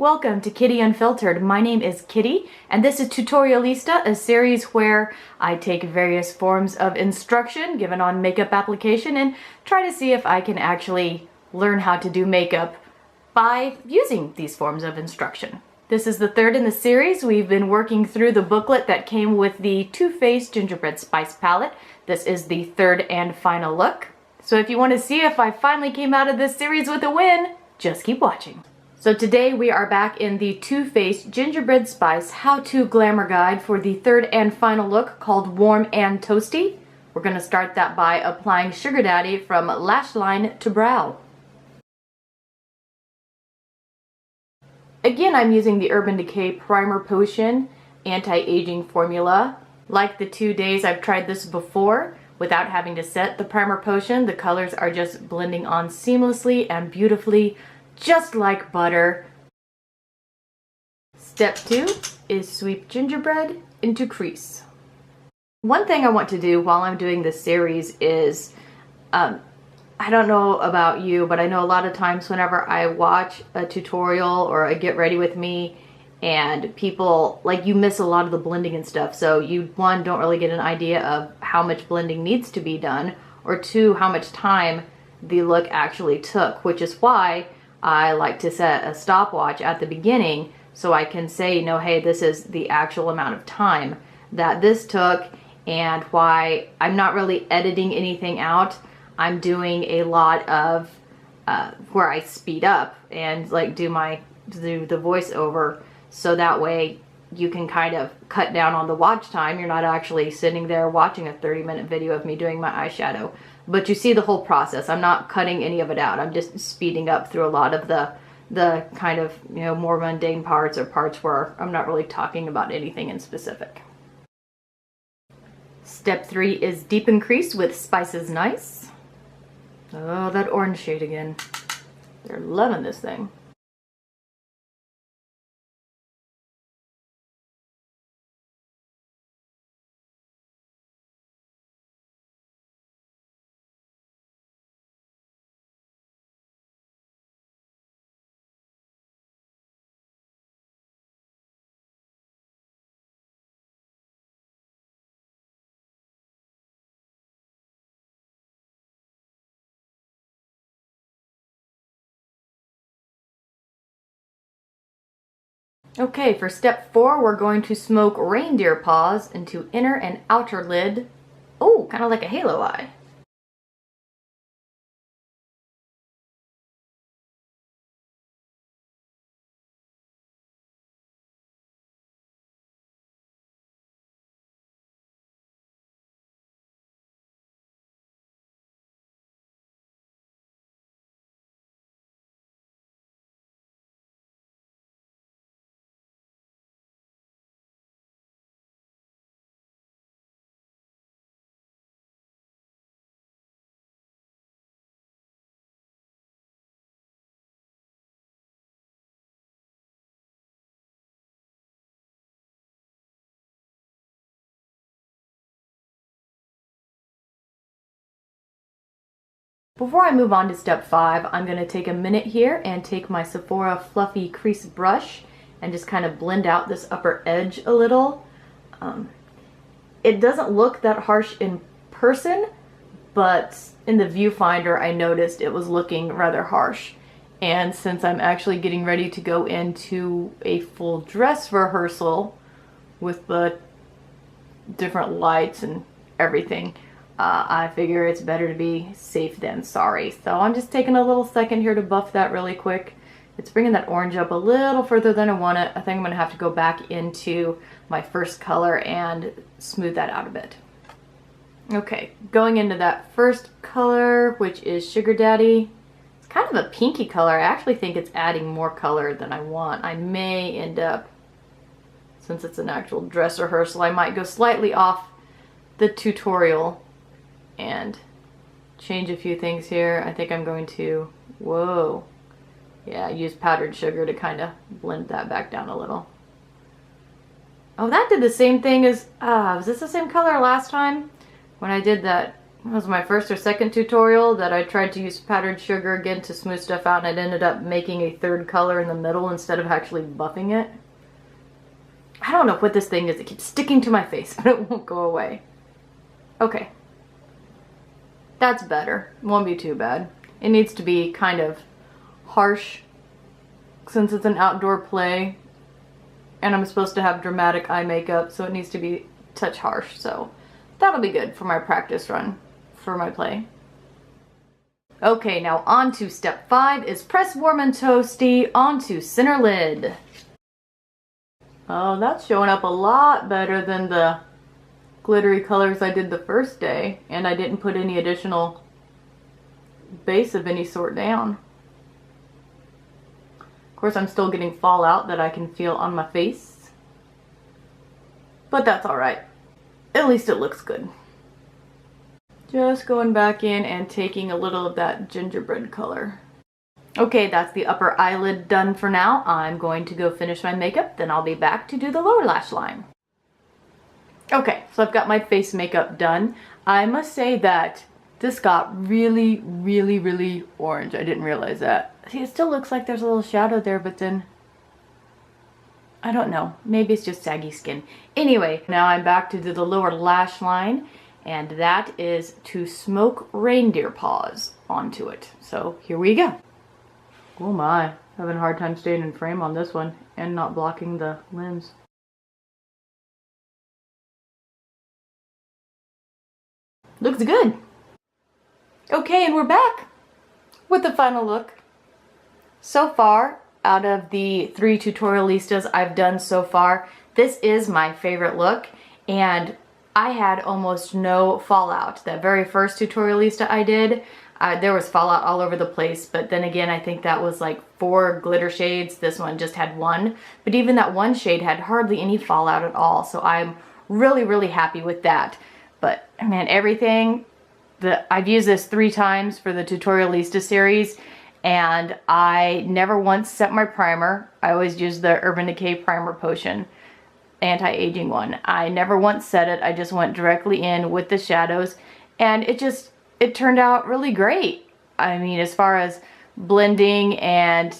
Welcome to Kitty Unfiltered. My name is Kitty, and this is Tutorialista, a series where I take various forms of instruction given on makeup application and try to see if I can actually learn how to do makeup by using these forms of instruction. This is the third in the series. We've been working through the booklet that came with the Too Faced Gingerbread Spice Palette. This is the third and final look. So if you want to see if I finally came out of this series with a win, just keep watching. So today we are back in the Too Faced Gingerbread Spice How-To Glamour Guide for the third and final look called Warm and Toasty. We're going to start that by applying Sugar Daddy from lash line to brow. Again, I'm using the Urban Decay Primer Potion Anti-Aging Formula. Like the 2 days I've tried this before without having to set the primer potion. The colors are just blending on seamlessly and beautifully, just like butter. Step 2 is sweep gingerbread into crease. One thing I want to do while I'm doing this series is, I don't know about you, but I know a lot of times whenever I watch a tutorial or a get ready with me and people, like, you miss a lot of the blending and stuff. So you, one, don't really get an idea of how much blending needs to be done, or two, how much time the look actually took, which is why I like to set a stopwatch at the beginning so I can say, you know, hey, this is the actual amount of time that this took, and why I'm not really editing anything out. I'm doing a lot of where I speed up and like do the voiceover, so that way you can kind of cut down on the watch time. You're not actually sitting there watching a 30-minute video of me doing my eyeshadow. But you see the whole process. I'm not cutting any of it out. I'm just speeding up through a lot of the kind of, you know, more mundane parts, or parts where I'm not really talking about anything in specific. Step 3 is deepen crease with Spices Nice. Oh, that orange shade again. They're loving this thing. Okay, for step 4, we're going to smoke reindeer paws into inner and outer lid. Oh, kind of like a halo eye. Before I move on to step 5, I'm going to take a minute here and take my Sephora Fluffy Crease Brush and just kind of blend out this upper edge a little. It doesn't look that harsh in person, but in the viewfinder I noticed it was looking rather harsh. And since I'm actually getting ready to go into a full dress rehearsal with the different lights and everything, I figure it's better to be safe than sorry. So I'm just taking a little second here to buff that really quick. It's bringing that orange up a little further than I want it. I think I'm going to have to go back into my first color and smooth that out a bit. Okay, going into that first color, which is Sugar Daddy. It's kind of a pinky color. I actually think it's adding more color than I want. I may end up, since it's an actual dress rehearsal, I might go slightly off the tutorial and change a few things here. I think I'm going to, whoa, yeah, use powdered sugar to kind of blend that back down a little. Oh, that did the same thing as, was this the same color last time? When I did that it was my first or second tutorial that I tried to use powdered sugar again to smooth stuff out, and it ended up making a third color in the middle instead of actually buffing it. I don't know what this thing is. It keeps sticking to my face, but it won't go away. Okay. That's better. It won't be too bad. It needs to be kind of harsh since it's an outdoor play and I'm supposed to have dramatic eye makeup, so it needs to be a touch harsh. So that'll be good for my practice run for my play. Okay, now on to step 5 is press warm and toasty onto center lid. Oh, that's showing up a lot better than the glittery colors I did the first day, and I didn't put any additional base of any sort down. Of course, I'm still getting fallout that I can feel on my face, but that's alright. At least it looks good. Just going back in and taking a little of that gingerbread color. Okay, that's the upper eyelid done for now. I'm going to go finish my makeup, then I'll be back to do the lower lash line. Okay, so I've got my face makeup done. I must say that this got really, really, really orange. I didn't realize that. See, it still looks like there's a little shadow there, but then I don't know. Maybe it's just saggy skin. Anyway, now I'm back to do the lower lash line, and that is to smoke reindeer paws onto it. So here we go. Oh my, having a hard time staying in frame on this one and not blocking the lens. Looks good. Okay, and we're back with the final look. So far, out of the 3 tutorialistas I've done so far, this is my favorite look, and I had almost no fallout. That very first tutorialista I did, there was fallout all over the place, but then again, I think that was like 4 glitter shades. This one just had 1, but even that one shade had hardly any fallout at all, so I'm really, really happy with that. But man, everything, I've used this 3 times for the Tutorialista series, and I never once set my primer. I always use the Urban Decay Primer Potion, anti-aging one. I never once set it. I just went directly in with the shadows, and it turned out really great. I mean, as far as blending and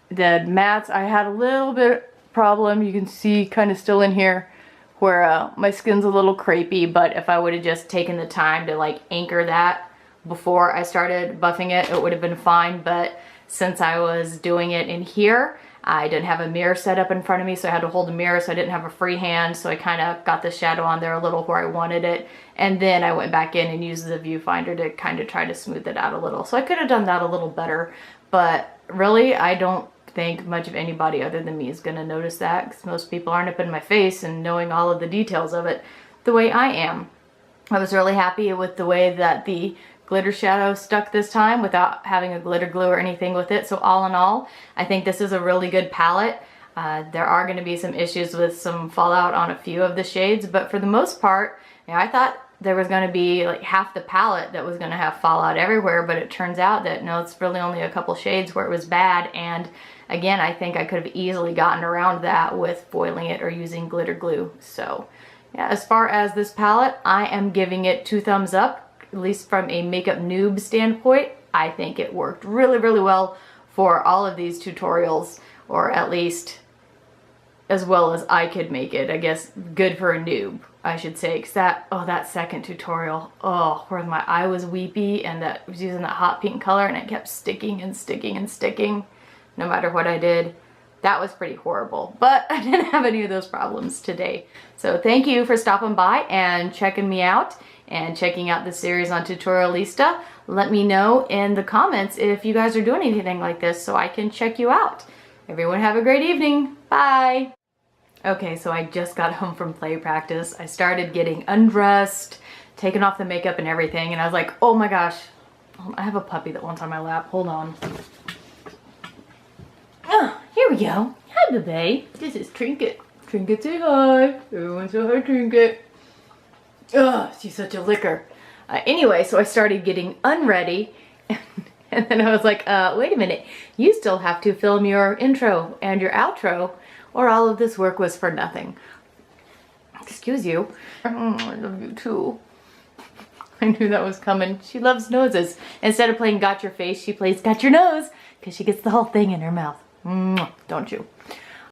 the mattes, I had a little bit problem. You can see kind of still in here where my skin's a little crepey, but if I would have just taken the time to like anchor that before I started buffing it, it would have been fine. But since I was doing it in here, I didn't have a mirror set up in front of me, so I had to hold the mirror, so I didn't have a free hand, so I kind of got the shadow on there a little where I wanted it, and then I went back in and used the viewfinder to kind of try to smooth it out a little. So I could have done that a little better, but really I don't think much of anybody other than me is going to notice that, because most people aren't up in my face and knowing all of the details of it the way I am. I was really happy with the way that the glitter shadow stuck this time without having a glitter glue or anything with it. So all in all, I think this is a really good palette. There are going to be some issues with some fallout on a few of the shades, but for the most part, you know, I thought there was going to be like half the palette that was going to have fallout everywhere, but it turns out that no, it's really only a couple shades where it was bad. And again, I think I could have easily gotten around that with foiling it or using glitter glue. So yeah, as far as this palette, I am giving it 2 thumbs up. At least from a makeup noob standpoint, I think it worked really, really well for all of these tutorials, or at least as well as I could make it. I guess good for a noob, I should say, because that second tutorial, where my eye was weepy and that was using that hot pink color and it kept sticking and sticking and sticking no matter what I did. That was pretty horrible, but I didn't have any of those problems today. So thank you for stopping by and checking me out and checking out the series on Tutorialista. Let me know in the comments if you guys are doing anything like this so I can check you out. Everyone have a great evening. Bye. Okay, so I just got home from play practice. I started getting undressed, taking off the makeup and everything, and I was like, oh my gosh, I have a puppy that wants on my lap. Hold on. Oh, here we go. Hi, baby. This is Trinket. Trinket, say hi. Everyone say hi, Trinket. Ugh, she's such a licker. Anyway, so I started getting unready, and then I was like, wait a minute, you still have to film your intro and your outro, or all of this work was for nothing. Excuse you. I love you too. I knew that was coming. She loves noses. Instead of playing got your face, she plays got your nose because she gets the whole thing in her mouth. Mwah, don't you?